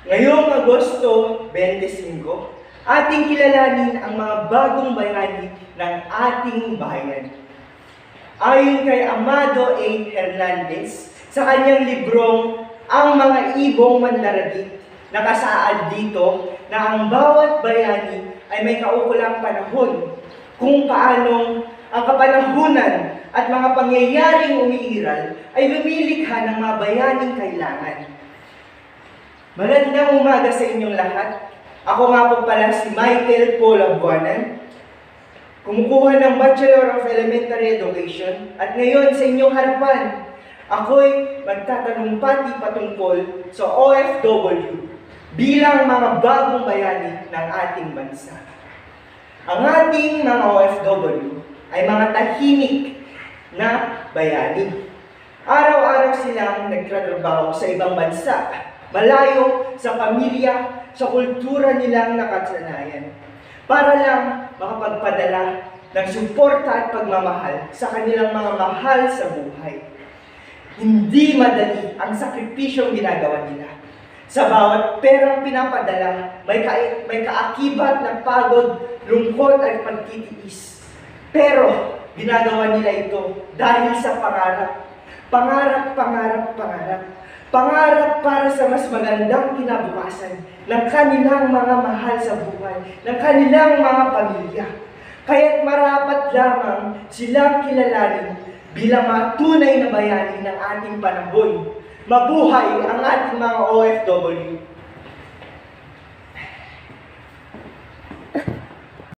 Ngayong Agosto 25, ating kilalanin ang mga bagong bayani ng ating bayan. Ayon kay Amado A. Hernandez, sa kanyang librong Ang Mga Ibong Mandaragit, nakasaad dito na ang bawat bayani ay may kaukulang panahon kung paanong ang kapanahunan at mga pangyayaring umiiral ay lumilikha ng mga bayaning kailangan. Magandang umaga sa inyong lahat. Ako nga po pala si Michael Paul Abuanan, kumukuha ng Bachelor of Elementary Education, at ngayon sa inyong harapan, ako'y magtatanong-pati patungkol sa OFW bilang mga bagong bayani ng ating bansa. Ang ating mga OFW ay mga tahimik na bayani. Araw-araw silang nagtatrabaho sa ibang bansa, malayo sa pamilya, sa kultura nilang nakasanayan, para lang makapagpadala ng suporta at pagmamahal sa kanilang mga mahal sa buhay. Hindi madali ang sakripisyong ginagawa nila. Sa bawat perang pinapadala, may kaakibat ng pagod, lungkot at pagtitiis. Pero ginagawa nila ito dahil sa pangarap. Pangarap, pangarap, pangarap. Pangarap para sa mas magandang kinabukasan ng kanilang mga mahal sa buhay, ng kanilang mga pamilya. Kaya't marapat lamang silang kilalanin bilang mga tunay na bayani ng ating panahon. Mabuhay ang ating mga OFW!